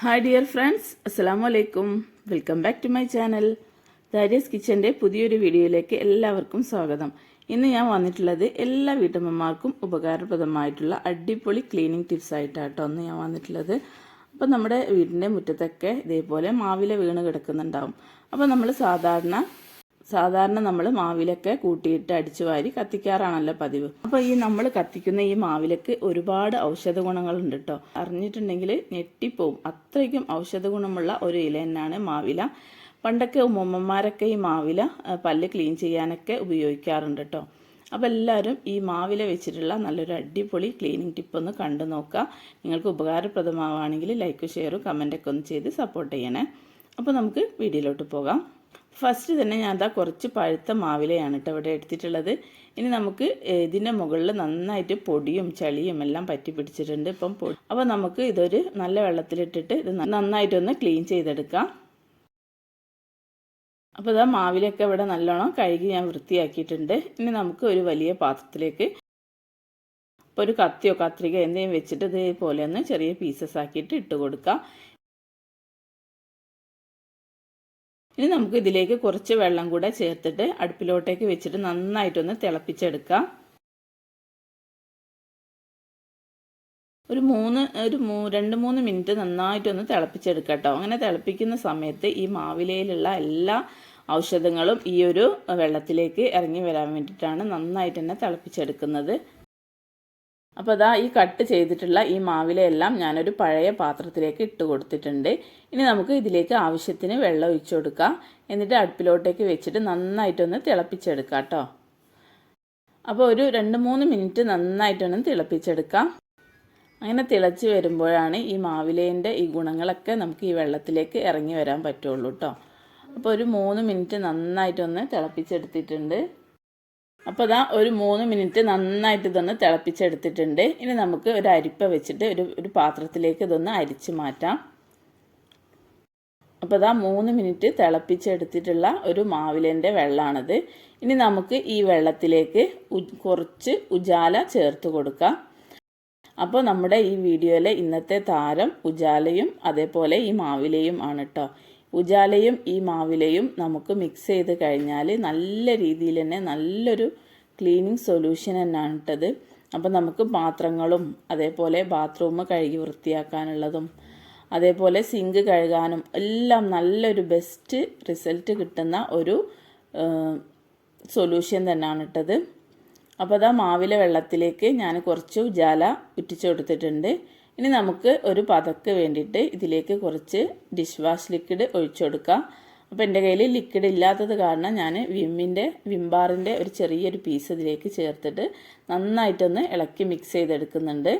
Hi dear friends, അസ്സലാമു അലൈക്കും. Welcome back to my channel. ദാരിയസ് കിച്ചൻ്റെ പുതിയൊരു വീഡിയോയിലേക്ക് എല്ലാവർക്കും സ്വാഗതം. ഇന്ന് ഞാൻ വന്നിട്ടുള്ളത് എല്ലാ വീട്ടമ്മമാർക്കും ഉപകാരപ്രദമായിട്ടുള്ള അടിപൊളി ക്ലീനിങ് ടിപ്സ് ആയിട്ടാട്ടോ അന്ന് ഞാൻ വന്നിട്ടുള്ളത്. അപ്പം നമ്മുടെ വീടിൻ്റെ മുറ്റത്തൊക്കെ ഇതേപോലെ മാവില വീണ് കിടക്കുന്നുണ്ടാവും. അപ്പോൾ നമ്മൾ സാധാരണ നമ്മൾ മാവിലൊക്കെ കൂട്ടിയിട്ട് അടിച്ചു വാരി കത്തിക്കാറാണല്ലോ പതിവ്. അപ്പോൾ നമ്മൾ കത്തിക്കുന്ന ഈ മാവിലക്ക് ഒരുപാട് ഔഷധ ഗുണങ്ങളുണ്ട് കേട്ടോ. അറിഞ്ഞിട്ടുണ്ടെങ്കിൽ ഞെട്ടിപ്പോവും. അത്രയ്ക്കും ഔഷധ ഗുണമുള്ള ഒരു ഇല തന്നെയാണ് മാവില. പണ്ടൊക്കെ ഉമ്മമാരൊക്കെ ഈ മാവില പല്ല് ക്ലീൻ ചെയ്യാനൊക്കെ ഉപയോഗിക്കാറുണ്ട് കേട്ടോ. അപ്പോൾ എല്ലാവരും ഈ മാവില വെച്ചിട്ടുള്ള നല്ലൊരു അടിപൊളി ക്ലീനിങ് ടിപ്പ് ഒന്ന് കണ്ടു നോക്കുക. നിങ്ങൾക്ക് ഉപകാരപ്രദമാവുകയാണെങ്കിൽ ലൈക്കും ഷെയറും കമൻറ്റൊക്കെ ഒന്ന് ചെയ്ത് സപ്പോർട്ട് ചെയ്യണേ. അപ്പോൾ നമുക്ക് വീഡിയോയിലോട്ട് പോകാം. ഫസ്റ്റ് തന്നെ ഞാൻ കുറച്ച് പഴുത്ത മാവിലയാണ് കേട്ടോ ഇവിടെ എടുത്തിട്ടുള്ളത്. ഇനി നമുക്ക് ഇതിൻ്റെ മുകളിൽ നന്നായിട്ട് പൊടിയും ചളിയും എല്ലാം പറ്റി പിടിച്ചിട്ടുണ്ട്. അപ്പോൾ നമുക്ക് ഇതൊരു നല്ല വെള്ളത്തിലിട്ടിട്ട് ഇത് നന്നായിട്ടൊന്ന് ക്ലീൻ ചെയ്തെടുക്കാം. അപ്പോൾ ഇതാ മാവിലൊക്കെ ഇവിടെ നല്ലോണം കഴുകി ഞാൻ വൃത്തിയാക്കിയിട്ടുണ്ട്. ഇനി നമുക്ക് ഒരു വലിയ പാത്രത്തിലേക്ക് ഇപ്പോൾ ഒരു കത്തിയോ കത്രിക എന്തെങ്കിലും വെച്ചിട്ട് ഇതേപോലെ ഒന്ന് ചെറിയ പീസസ് ആക്കിയിട്ട് ഇട്ട് കൊടുക്കാം. ഇനി നമുക്ക് ഇതിലേക്ക് കുറച്ച് വെള്ളം കൂടെ ചേർത്തിട്ട് അടുപ്പിലോട്ടേക്ക് വെച്ചിട്ട് നന്നായിട്ടൊന്ന് തിളപ്പിച്ചെടുക്കാം. ഒരു 2-3 മിനിറ്റ് നന്നായിട്ടൊന്ന് തിളപ്പിച്ചെടുക്കാം കേട്ടോ. അങ്ങനെ തിളപ്പിക്കുന്ന സമയത്ത് ഈ മാവിലയിലുള്ള എല്ലാ ഔഷധങ്ങളും ഈ ഒരു വെള്ളത്തിലേക്ക് ഇറങ്ങി വരാൻ വേണ്ടിയിട്ടാണ് നന്നായിട്ട് തന്നെ തിളപ്പിച്ചെടുക്കുന്നത്. അപ്പോൾ അതാ ഈ കട്ട് ചെയ്തിട്ടുള്ള ഈ മാവിലയെല്ലാം ഞാനൊരു പഴയ പാത്രത്തിലേക്ക് ഇട്ട് കൊടുത്തിട്ടുണ്ട്. ഇനി നമുക്ക് ഇതിലേക്ക് ആവശ്യത്തിന് വെള്ളം ഒഴിച്ചു കൊടുക്കാം. എന്നിട്ട് അടുപ്പിലോട്ടേക്ക് വെച്ചിട്ട് നന്നായിട്ടൊന്ന് തിളപ്പിച്ചെടുക്കാം കേട്ടോ. അപ്പോൾ ഒരു 2-3 മിനിറ്റ് നന്നായിട്ടൊന്ന് തിളപ്പിച്ചെടുക്കാം. അങ്ങനെ തിളച്ച് വരുമ്പോഴാണ് ഈ മാവിലേൻ്റെ ഈ ഗുണങ്ങളൊക്കെ നമുക്ക് ഈ വെള്ളത്തിലേക്ക് ഇറങ്ങി വരാൻ പറ്റുള്ളൂ കേട്ടോ. അപ്പോൾ ഒരു 3 മിനിറ്റ് നന്നായിട്ടൊന്ന് തിളപ്പിച്ചെടുത്തിട്ടുണ്ട്. അപ്പോൾ അതാ ഒരു 3 മിനിറ്റ് നന്നായിട്ട് ഇതൊന്ന് തിളപ്പിച്ചെടുത്തിട്ടുണ്ട്. ഇനി നമുക്ക് ഒരു അരിപ്പ വെച്ചിട്ട് ഒരു പാത്രത്തിലേക്ക് ഇതൊന്ന് അരിച്ച് മാറ്റാം. അപ്പോൾ അതാ 3 മിനിറ്റ് തിളപ്പിച്ചെടുത്തിട്ടുള്ള ഒരു മാവിലേൻ്റെ വെള്ളമാണിത്. ഇനി നമുക്ക് ഈ വെള്ളത്തിലേക്ക് കുറച്ച് ഉജാല ചേർത്ത് കൊടുക്കാം. അപ്പോൾ നമ്മുടെ ഈ വീഡിയോയിലെ ഇന്നത്തെ താരം ഉജാലയും അതേപോലെ ഈ മാവിലയും ആണ് കേട്ടോ. ഉജാലയും ഈ മാവിലയും നമുക്ക് മിക്സ് ചെയ്ത് കഴിഞ്ഞാൽ നല്ല രീതിയിൽ തന്നെ നല്ലൊരു ക്ലീനിങ് സൊല്യൂഷൻ തന്നെയാണ് ഇട്ടത്. അപ്പോൾ നമുക്ക് പാത്രങ്ങളും അതേപോലെ ബാത്റൂം കഴുകി വൃത്തിയാക്കാനുള്ളതും അതേപോലെ സിങ്ക് കഴുകാനും എല്ലാം നല്ലൊരു ബെസ്റ്റ് റിസൾട്ട് കിട്ടുന്ന ഒരു സൊല്യൂഷൻ തന്നെയാണ് ഇട്ടത്. അപ്പോൾ അതാ മാവില വെള്ളത്തിലേക്ക് ഞാൻ കുറച്ച് ഉജാല ഉറ്റിച്ചു കൊടുത്തിട്ടുണ്ട്. ഇനി നമുക്ക് ഒരു പതക്ക് വേണ്ടിയിട്ട് ഇതിലേക്ക് കുറച്ച് ഡിഷ് വാഷ് ലിക്വിഡ് ഒഴിച്ചു കൊടുക്കാം. അപ്പോൾ എൻ്റെ കയ്യിൽ ലിക്വിഡ് ഇല്ലാത്തത് കാരണം ഞാൻ വിം ബാറിൻ്റെ ഒരു ചെറിയൊരു പീസ് ഇതിലേക്ക് ചേർത്തിട്ട് നന്നായിട്ടൊന്ന് ഇളക്കി മിക്സ് ചെയ്തെടുക്കുന്നുണ്ട്.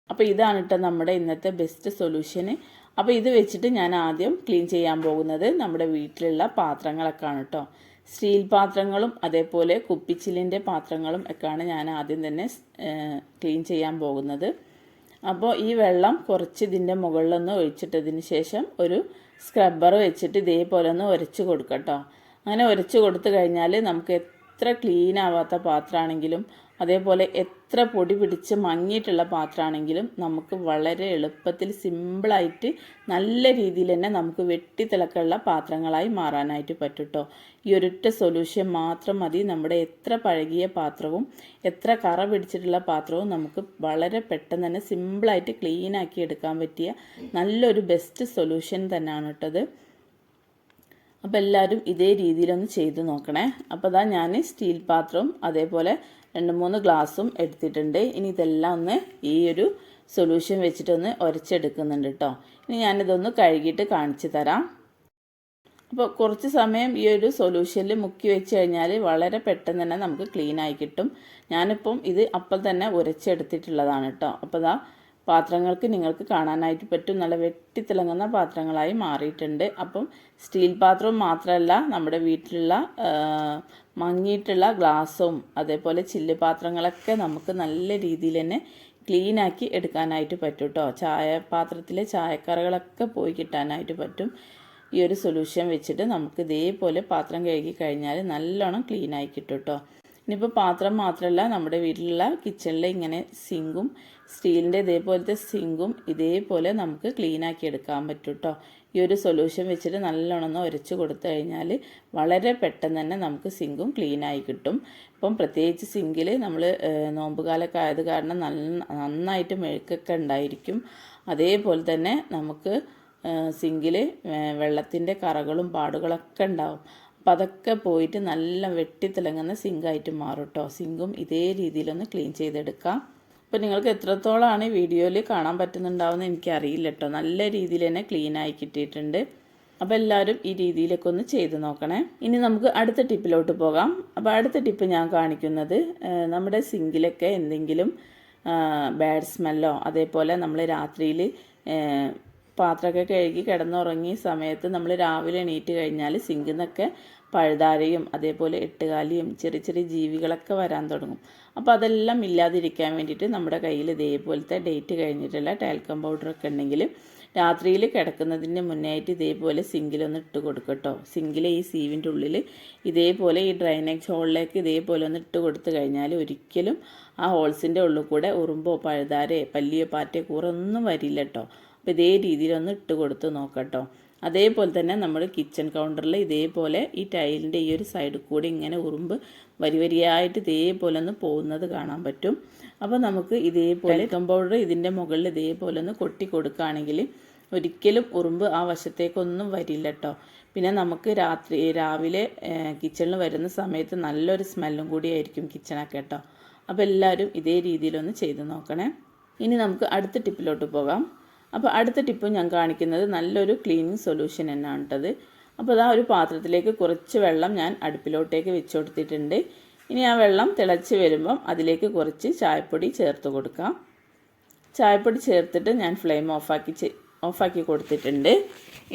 അപ്പോൾ ഇതാണ് കേട്ടോ നമ്മുടെ ഇന്നത്തെ ബെസ്റ്റ് സൊല്യൂഷന്. അപ്പോൾ ഇത് വെച്ചിട്ട് ഞാൻ ആദ്യം ക്ലീൻ ചെയ്യാൻ പോകുന്നത് നമ്മുടെ വീട്ടിലുള്ള പാത്രങ്ങളൊക്കെയാണ് കേട്ടോ. സ്റ്റീൽ പാത്രങ്ങളും അതേപോലെ കുപ്പിച്ചില്ലിൻ്റെ പാത്രങ്ങളും ഒക്കെയാണ് ഞാൻ ആദ്യം തന്നെ ക്ലീൻ ചെയ്യാൻ പോകുന്നത്. അപ്പോൾ ഈ വെള്ളം കുറച്ച് ഇതിൻ്റെ മുകളിലൊന്ന് ഒഴിച്ചിട്ടതിന് ശേഷം ഒരു സ്ക്രബ്ബർ വെച്ചിട്ട് ഇതേപോലെ ഒന്ന് ഉരച്ച് കൊടുക്കാം കേട്ടോ. അങ്ങനെ ഉരച്ച് കൊടുത്തു കഴിഞ്ഞാൽ നമുക്ക് എത്ര ക്ലീൻ ആവാത്ത പാത്രമാണെങ്കിലും അതേപോലെ എത്ര പൊടി പിടിച്ച് മങ്ങിയിട്ടുള്ള പാത്രമാണെങ്കിലും നമുക്ക് വളരെ എളുപ്പത്തിൽ സിമ്പിളായിട്ട് നല്ല രീതിയിൽ തന്നെ നമുക്ക് വെട്ടിത്തിളക്കുള്ള പാത്രങ്ങളായി മാറാനായിട്ട് പറ്റും കേട്ടോ. ഈ ഒരൊറ്റ സൊല്യൂഷൻ മാത്രം മതി. നമ്മുടെ എത്ര പഴകിയ പാത്രവും എത്ര കറ പിടിച്ചിട്ടുള്ള പാത്രവും നമുക്ക് വളരെ പെട്ടെന്ന് തന്നെ സിമ്പിളായിട്ട് ക്ലീനാക്കി എടുക്കാൻ പറ്റിയ നല്ലൊരു ബെസ്റ്റ് സൊല്യൂഷൻ തന്നെയാണ് കേട്ടത്. അപ്പോൾ എല്ലാവരും ഇതേ രീതിയിലൊന്ന് ചെയ്ത് നോക്കണേ. അപ്പോൾ അതാ ഞാൻ സ്റ്റീൽ പാത്രവും അതേപോലെ 2-3 ഗ്ലാസും എടുത്തിട്ടുണ്ട്. ഇനി ഇതെല്ലാം ഒന്ന് ഈ ഒരു സൊല്യൂഷൻ വെച്ചിട്ടൊന്ന് ഉരച്ചെടുക്കുന്നുണ്ട് കേട്ടോ. ഇനി ഞാനിതൊന്ന് കഴുകിയിട്ട് കാണിച്ചു തരാം. അപ്പോൾ കുറച്ച് സമയം ഈ ഒരു സൊല്യൂഷനിൽ മുക്കി വെച്ച് കഴിഞ്ഞാൽ വളരെ പെട്ടെന്ന് തന്നെ നമുക്ക് ക്ലീൻ ആയി കിട്ടും. ഞാനിപ്പം ഇത് അപ്പം തന്നെ ഉരച്ചെടുത്തിട്ടുള്ളതാണ് കേട്ടോ. അപ്പോൾ ഇതാ പാത്രങ്ങൾക്ക് നിങ്ങൾക്ക് കാണാനായിട്ട് പറ്റും, നല്ല വെട്ടിത്തിളങ്ങുന്ന പാത്രങ്ങളായി മാറിയിട്ടുണ്ട്. അപ്പം സ്റ്റീൽ പാത്രവും മാത്രമല്ല നമ്മുടെ വീട്ടിലുള്ള മങ്ങിയിട്ടുള്ള ഗ്ലാസും അതേപോലെ ചില്ല് പാത്രങ്ങളൊക്കെ നമുക്ക് നല്ല രീതിയിൽ തന്നെ ക്ലീനാക്കി എടുക്കാനായിട്ട് പറ്റും കേട്ടോ. പാത്രത്തിലെ ചായക്കറകളൊക്കെ പോയി കിട്ടാനായിട്ട് പറ്റും. ഈ ഒരു സൊല്യൂഷൻ വെച്ചിട്ട് നമുക്ക് ഇതേപോലെ പാത്രം കഴുകി കഴിഞ്ഞാൽ നല്ലോണം ക്ലീനായി കിട്ടും കേട്ടോ. ഇനിയിപ്പോൾ പാത്രം മാത്രമല്ല, നമ്മുടെ വീട്ടിലുള്ള കിച്ചണിൽ ഇങ്ങനെ സിങ്കും സ്റ്റീലിൻ്റെ ഇതേപോലത്തെ സിങ്കും ഇതേപോലെ നമുക്ക് ക്ലീനാക്കി എടുക്കാൻ പറ്റും കേട്ടോ. ഈ ഒരു സൊല്യൂഷൻ വെച്ചിട്ട് നല്ലോണം ഉരച്ച് കൊടുത്തു കഴിഞ്ഞാൽ വളരെ പെട്ടെന്ന് തന്നെ നമുക്ക് സിങ്കും ക്ലീനായി കിട്ടും. ഇപ്പം പ്രത്യേകിച്ച് സിങ്കിൽ നമ്മൾ നോമ്പുകാലൊക്കെ ആയത് കാരണം നന്നായിട്ട് മെഴുക്കൊക്കെ ഉണ്ടായിരിക്കും. അതേപോലെ തന്നെ നമുക്ക് സിങ്കിൽ വെള്ളത്തിൻ്റെ കറകളും പാടുകളൊക്കെ ഉണ്ടാവും. അപ്പം അതൊക്കെ പോയിട്ട് നല്ല വെട്ടിത്തിളങ്ങുന്ന സിങ്കായിട്ട് മാറും കേട്ടോ. സിങ്കും ഇതേ രീതിയിലൊന്ന് ക്ലീൻ ചെയ്തെടുക്കാം. അപ്പോൾ നിങ്ങൾക്ക് എത്രത്തോളമാണ് വീഡിയോയിൽ കാണാൻ പറ്റുന്നുണ്ടാവുമെന്ന് എനിക്കറിയില്ല കേട്ടോ. നല്ല രീതിയിൽ തന്നെ ക്ലീനായി കിട്ടിയിട്ടുണ്ട്. അപ്പോൾ എല്ലാവരും ഈ രീതിയിലൊക്കെ ഒന്ന് ചെയ്ത് നോക്കണേ. ഇനി നമുക്ക് അടുത്ത ടിപ്പിലോട്ട് പോകാം. അപ്പോൾ അടുത്ത ടിപ്പ് ഞാൻ കാണിക്കുന്നത് നമ്മുടെ സിങ്കിലൊക്കെ എന്തെങ്കിലും ബാഡ് സ്മെല്ലോ അതേപോലെ നമ്മൾ രാത്രിയിൽ പാത്രമൊക്കെ കഴുകി കിടന്നുറങ്ങിയ സമയത്ത് നമ്മൾ രാവിലെ എണീറ്റ് കഴിഞ്ഞാൽ സിങ്കിൽ നിന്നൊക്കെ പഴുതാരയും അതേപോലെ എട്ടുകാലിയും ചെറിയ ചെറിയ ജീവികളൊക്കെ വരാൻ തുടങ്ങും. അപ്പോൾ അതെല്ലാം ഇല്ലാതിരിക്കാൻ വേണ്ടിയിട്ട് നമ്മുടെ കയ്യിൽ ഇതേപോലത്തെ ഡേറ്റ് കഴിഞ്ഞിട്ടുള്ള ടാൽക്കം പൗഡറൊക്കെ ഉണ്ടെങ്കിൽ രാത്രിയിൽ കിടക്കുന്നതിന് മുന്നേ ആയിട്ട് ഇതേപോലെ സിങ്കിലൊന്ന് ഇട്ട് കൊടുക്കും കേട്ടോ. സിങ്കിലെ ഈ സീവിൻ്റെ ഉള്ളിൽ ഇതേപോലെ ഈ ഡ്രൈനേജ് ഹോളിലേക്ക് ഇതേപോലെ ഒന്ന് ഇട്ട് കൊടുത്തു കഴിഞ്ഞാൽ ഒരിക്കലും ആ ഹോൾസിൻ്റെ ഉള്ളിൽ കൂടെ ഉറുമ്പോ പഴുതാരയോ പല്ലിയോ പാറ്റയോ കൂറൊന്നും വരില്ല കേട്ടോ. അപ്പോൾ ഇതേ രീതിയിലൊന്ന് ഇട്ട് കൊടുത്ത് നോക്കട്ടോ. അതേപോലെ തന്നെ നമ്മൾ കിച്ചൺ കൗണ്ടറിൽ ഇതേപോലെ ഈ ടൈലിൻ്റെ ഈ ഒരു സൈഡിൽ കൂടി ഇങ്ങനെ ഉറുമ്പ് വരിയായിട്ട് ഇതേപോലെ ഒന്ന് പോകുന്നത് കാണാൻ പറ്റും. അപ്പോൾ നമുക്ക് ഇതേപോലെ പൗഡർ ഇതിൻ്റെ മുകളിൽ ഇതേപോലെ ഒന്ന് കൊട്ടി കൊടുക്കുകയാണെങ്കിൽ ഒരിക്കലും ഉറുമ്പ് ആ വശത്തേക്കൊന്നും വരില്ല കേട്ടോ. പിന്നെ നമുക്ക് രാവിലെ കിച്ചണിൽ വരുന്ന സമയത്ത് നല്ലൊരു സ്മെല്ലും കൂടിയായിരിക്കും കിച്ചണൊക്കെ കേട്ടോ. അപ്പോൾ എല്ലാവരും ഇതേ രീതിയിലൊന്ന് ചെയ്ത് നോക്കണേ. ഇനി നമുക്ക് അടുത്ത ടിപ്പിലോട്ട് പോകാം. അപ്പോൾ അടുത്ത ടിപ്പ് ഞാൻ കാണിക്കുന്നത് നല്ലൊരു ക്ലീനിങ് സൊല്യൂഷൻ തന്നെയാണ് കേട്ടത്. അപ്പോൾ അതാ ഒരു പാത്രത്തിലേക്ക് കുറച്ച് വെള്ളം ഞാൻ അടുപ്പിലോട്ടേക്ക് വെച്ച് കൊടുത്തിട്ടുണ്ട്. ഇനി ആ വെള്ളം തിളച്ച് വരുമ്പം അതിലേക്ക് കുറച്ച് ചായപ്പൊടി ചേർത്ത് കൊടുക്കാം. ചായപ്പൊടി ചേർത്തിട്ട് ഞാൻ ഫ്ലെയിം ഓഫാക്കി കൊടുത്തിട്ടുണ്ട്.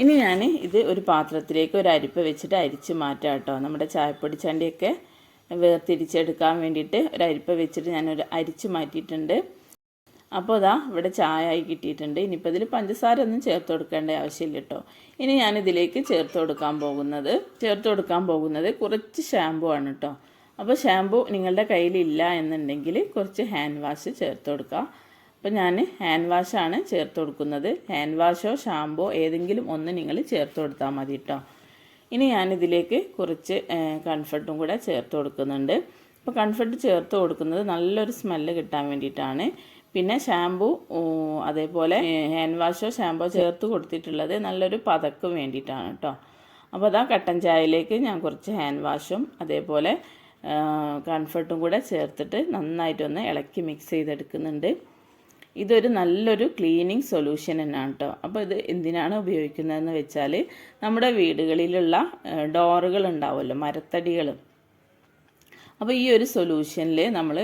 ഇനി ഞാൻ ഇത് ഒരു പാത്രത്തിലേക്ക് ഒരു അരിപ്പ വെച്ചിട്ട് അരിച്ച് മാറ്റാം കേട്ടോ. നമ്മുടെ ചായപ്പൊടി ചണ്ടിയൊക്കെ വേർതിരിച്ചെടുക്കാൻ വേണ്ടിയിട്ട് ഒരു അരിപ്പ വെച്ചിട്ട് ഞാനൊരു അരിച്ച് മാറ്റിയിട്ടുണ്ട്. അപ്പോൾ അതാ ഇവിടെ ചായ ആയി കിട്ടിയിട്ടുണ്ട്. ഇനിയിപ്പോൾ ഇതിൽ പഞ്ചസാര ഒന്നും ചേർത്ത് കൊടുക്കേണ്ട ആവശ്യമില്ല കേട്ടോ. ഇനി ഞാനിതിലേക്ക് ചേർത്ത് കൊടുക്കാൻ പോകുന്നത് കുറച്ച് ഷാമ്പു ആണ് കേട്ടോ. അപ്പോൾ ഷാമ്പു നിങ്ങളുടെ കയ്യിലില്ല എന്നുണ്ടെങ്കിൽ കുറച്ച് ഹാൻഡ് വാഷ് ചേർത്ത് കൊടുക്കുക. അപ്പോൾ ഞാൻ ഹാൻഡ് വാഷാണ് ചേർത്ത് കൊടുക്കുന്നത്. ഹാൻഡ് വാഷോ ഷാമ്പോ ഏതെങ്കിലും ഒന്ന് നിങ്ങൾ ചേർത്ത് കൊടുത്താൽ മതി കേട്ടോ. ഇനി ഞാനിതിലേക്ക് കുറച്ച് കംഫർട്ടും കൂടെ ചേർത്ത് കൊടുക്കുന്നുണ്ട്. അപ്പോൾ കംഫർട്ട് ചേർത്ത് കൊടുക്കുന്നത് നല്ലൊരു സ്മെല്ല് കിട്ടാൻ വേണ്ടിയിട്ടാണ്. പിന്നെ ഷാമ്പു അതേപോലെ ഹാൻഡ് വാഷോ ഷാമ്പോ ചേർത്ത് കൊടുത്തിട്ടുള്ളത് നല്ലൊരു പതക്കും വേണ്ടിയിട്ടാണ് കേട്ടോ. അപ്പോൾ അതാ കട്ടൻ ചായയിലേക്ക് ഞാൻ കുറച്ച് ഹാൻഡ് വാഷും അതേപോലെ കംഫർട്ടും കൂടെ ചേർത്തിട്ട് നന്നായിട്ടൊന്ന് ഇളക്കി മിക്സ് ചെയ്തെടുക്കുന്നുണ്ട്. ഇതൊരു നല്ലൊരു ക്ലീനിങ് സൊല്യൂഷൻ തന്നെയാണ് കേട്ടോ. അപ്പോൾ ഇത് എന്തിനാണ് ഉപയോഗിക്കുന്നതെന്ന് വെച്ചാൽ നമ്മുടെ വീടുകളിലുള്ള ഡോറുകൾ ഉണ്ടാവുമല്ലോ, മരത്തടികൾ. അപ്പോൾ ഈ ഒരു സൊല്യൂഷനിൽ നമ്മൾ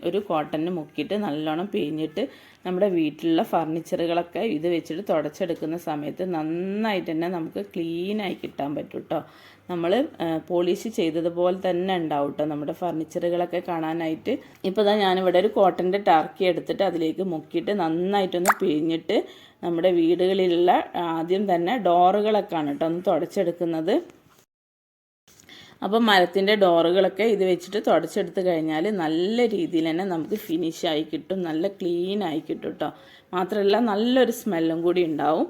ഒരു കോട്ടന് മുക്കിയിട്ട് നല്ലോണം പിഴിഞ്ഞിട്ട് നമ്മുടെ വീട്ടിലുള്ള ഫർണിച്ചറുകളൊക്കെ ഇത് വെച്ചിട്ട് തുടച്ചെടുക്കുന്ന സമയത്ത് നന്നായിട്ട് തന്നെ നമുക്ക് ക്ലീനായി കിട്ടാൻ പറ്റും കേട്ടോ. നമ്മൾ പോളിഷ് ചെയ്തതുപോലെ തന്നെ ഉണ്ടാവും കേട്ടോ നമ്മുടെ ഫർണിച്ചറുകളൊക്കെ കാണാനായിട്ട്. ഇപ്പോൾ ഞാനിവിടെ ഒരു കോട്ടൻ്റെ ടർക്കി എടുത്തിട്ട് അതിലേക്ക് മുക്കിയിട്ട് നന്നായിട്ടൊന്ന് പിഴിഞ്ഞിട്ട് നമ്മുടെ വീടുകളിലുള്ള ആദ്യം തന്നെ ഡോറുകളൊക്കെയാണ് കേട്ടോ ഒന്ന് തുടച്ചെടുക്കുന്നത്. അപ്പം മരത്തിൻ്റെ ഡോറുകളൊക്കെ ഇത് വെച്ചിട്ട് തുടച്ചെടുത്ത് കഴിഞ്ഞാൽ നല്ല രീതിയിൽ തന്നെ നമുക്ക് ഫിനിഷായി കിട്ടും, നല്ല ക്ലീനായി കിട്ടും കേട്ടോ. മാത്രമല്ല നല്ലൊരു സ്മെല്ലും കൂടി ഉണ്ടാവും.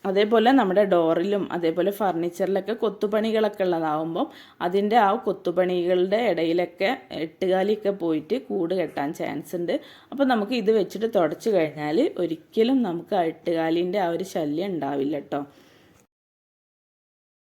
അതേപോലെ നമ്മുടെ ഡോറിലും അതേപോലെ ഫർണിച്ചറിലൊക്കെ കൊത്തുപണികളൊക്കെ ഉള്ളതാവുമ്പം അതിൻ്റെ ആ കൊത്തുപണികളുടെ ഇടയിലൊക്കെ എട്ടുകാലിയൊക്കെ പോയിട്ട് കൂട് കെട്ടാൻ ചാൻസ് ഉണ്ട്. അപ്പോൾ നമുക്ക് ഇത് വെച്ചിട്ട് തുടച്ച് കഴിഞ്ഞാൽ ഒരിക്കലും നമുക്ക് ആ എട്ടുകാലിൻ്റെ ആ ഒരു ശല്യം ഉണ്ടാവില്ല കേട്ടോ.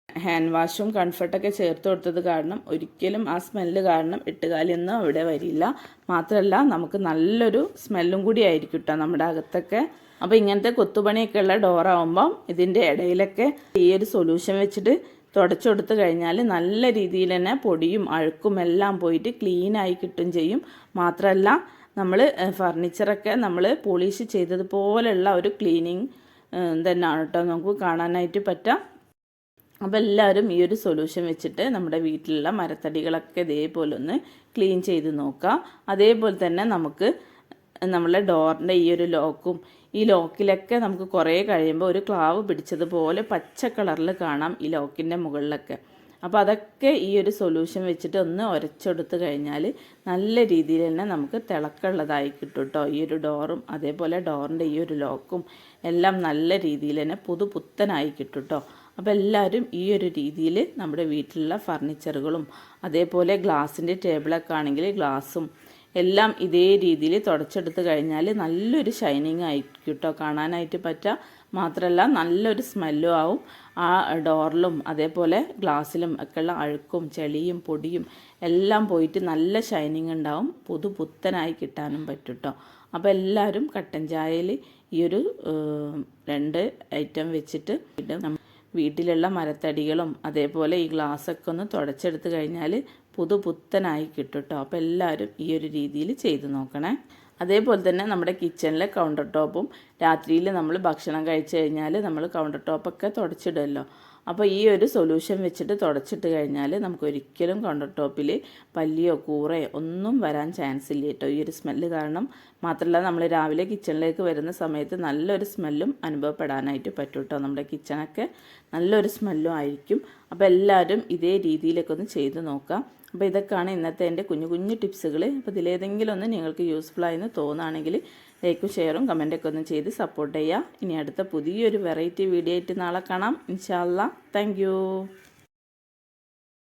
ഹാൻഡ് വാഷും കംഫർട്ടൊക്കെ ചേർത്ത് കൊടുത്തത് കാരണം ഒരിക്കലും ആ സ്മെല്ല് കാരണം എട്ടുകാലിയൊന്നും അവിടെ വരില്ല. മാത്രമല്ല നമുക്ക് നല്ലൊരു സ്മെല്ലും കൂടി ആയിരിക്കും കേട്ടോ നമ്മുടെ അകത്തൊക്കെ. അപ്പോൾ ഇങ്ങനത്തെ കൊത്തുപണിയൊക്കെ ഉള്ള ഡോറാവുമ്പം ഇതിൻ്റെ ഇടയിലൊക്കെ ഈ ഒരു സൊല്യൂഷൻ വെച്ചിട്ട് തുടച്ചു കൊടുത്ത് കഴിഞ്ഞാൽ നല്ല രീതിയിൽ തന്നെ പൊടിയും അഴുക്കും എല്ലാം പോയിട്ട് ക്ലീനായി കിട്ടും ചെയ്യും. മാത്രമല്ല നമ്മൾ ഫർണിച്ചറൊക്കെ നമ്മൾ പോളിഷ് ചെയ്തതുപോലെയുള്ള ഒരു ക്ലീനിങ് തന്നെയാണ് കേട്ടോ നമുക്ക് കാണാനായിട്ട് പറ്റാം. അപ്പോൾ എല്ലാവരും ഈ ഒരു സൊല്യൂഷൻ വെച്ചിട്ട് നമ്മുടെ വീട്ടിലുള്ള മരത്തടികളൊക്കെ ഇതേപോലെ ഒന്ന് ക്ലീൻ ചെയ്ത് നോക്കുക. അതേപോലെ തന്നെ നമുക്ക് നമ്മളെ ഡോറിൻ്റെ ഈ ഒരു ലോക്കും ഈ ലോക്കിലൊക്കെ നമുക്ക് കുറേ കഴിയുമ്പോൾ ഒരു ക്ലാവ് പിടിച്ചതുപോലെ പച്ച കളറിൽ കാണാം ഈ ലോക്കിൻ്റെ മുകളിലൊക്കെ. അപ്പോൾ അതൊക്കെ ഈ ഒരു സൊല്യൂഷൻ വെച്ചിട്ട് ഒന്ന് ഉരച്ചെടുത്ത് കഴിഞ്ഞാൽ നല്ല രീതിയിൽ തന്നെ നമുക്ക് തിളക്കമുള്ളതായി കിട്ടും കേട്ടോ. ഈ ഒരു ഡോറും അതേപോലെ ഡോറിൻ്റെ ഈ ഒരു ലോക്കും എല്ലാം നല്ല രീതിയിൽ തന്നെ പുതുപുത്തനായി കിട്ടും കേട്ടോ. അപ്പോൾ എല്ലാവരും ഈ ഒരു രീതിയിൽ നമ്മുടെ വീട്ടിലുള്ള ഫർണിച്ചറുകളും അതേപോലെ ഗ്ലാസിൻ്റെ ടേബിളൊക്കെ ആണെങ്കിൽ ഗ്ലാസും എല്ലാം ഇതേ രീതിയിൽ തുടച്ചെടുത്ത് കഴിഞ്ഞാൽ നല്ലൊരു ഷൈനിങ് ആയിരിക്കും കേട്ടോ കാണാനായിട്ട് പറ്റുക. മാത്രമല്ല നല്ലൊരു സ്മെല്ലും ആവും. ആ ഡോറിലും അതേപോലെ ഗ്ലാസ്സിലും ഒക്കെയുള്ള അഴുക്കും ചെളിയും പൊടിയും എല്ലാം പോയിട്ട് നല്ല ഷൈനിങ് ഉണ്ടാവും. പുതുപുത്തനായി കിട്ടാനും പറ്റും കേട്ടോ. അപ്പോൾ എല്ലാവരും കട്ടൻ ചായയിൽ ഈ ഒരു 2 ഐറ്റം വെച്ചിട്ട് വീട്ടിലുള്ള മരത്തടികളും അതേപോലെ ഈ ഗ്ലാസ്സൊക്കെ ഒന്ന് തുടച്ചെടുത്ത് കഴിഞ്ഞാൽ പുതുപുത്തനായി കിട്ടും കേട്ടോ. അപ്പോൾ എല്ലാവരും ഈ ഒരു രീതിയിൽ ചെയ്ത് നോക്കണേ. അതേപോലെ തന്നെ നമ്മുടെ കിച്ചണിലെ കൗണ്ടർ ടോപ്പും രാത്രിയിൽ നമ്മൾ ഭക്ഷണം കഴിച്ച് കഴിഞ്ഞാൽ നമ്മൾ കൗണ്ടർ ടോപ്പൊക്കെ തുടച്ചിടുമല്ലോ. അപ്പോൾ ഈ ഒരു സൊല്യൂഷൻ വെച്ചിട്ട് തുടച്ചിട്ട് കഴിഞ്ഞാൽ നമുക്ക് ഒരിക്കലും കൗണ്ടർ ടോപ്പിൽ പല്ലിയോ കൂറയോ ഒന്നും വരാൻ ചാൻസ് ഇല്ല കേട്ടോ ഈ ഒരു സ്മെല്ല് കാരണം. മാത്രമല്ല നമ്മൾ രാവിലെ കിച്ചണിലേക്ക് വരുന്ന സമയത്ത് നല്ലൊരു സ്മെല്ലും അനുഭവപ്പെടാനായിട്ട് പറ്റും കേട്ടോ. നമ്മുടെ കിച്ചണൊക്കെ നല്ലൊരു സ്മെല്ലും ആയിരിക്കും. അപ്പോൾ എല്ലാവരും ഇതേ രീതിയിലൊക്കെ ഒന്ന് ചെയ്ത് നോക്കാം. അപ്പോൾ ഇതൊക്കെയാണ് ഇന്നത്തെ എൻ്റെ കുഞ്ഞു കുഞ്ഞു ടിപ്സുകൾ. അപ്പോൾ ഇതിലേതെങ്കിലും ഒന്ന് നിങ്ങൾക്ക് യൂസ്ഫുള്ളായെന്ന് തോന്നുകയാണെങ്കിൽ ലൈക്കും ഷെയറും കമൻറ്റൊക്കെ ഒന്ന് ചെയ്ത് സപ്പോർട്ട് ചെയ്യുക. ഇനി അടുത്ത പുതിയൊരു വെറൈറ്റി വീഡിയോ ആയിട്ട് നാളെ കാണാം ഇൻഷാ അല്ലാ. Thank you.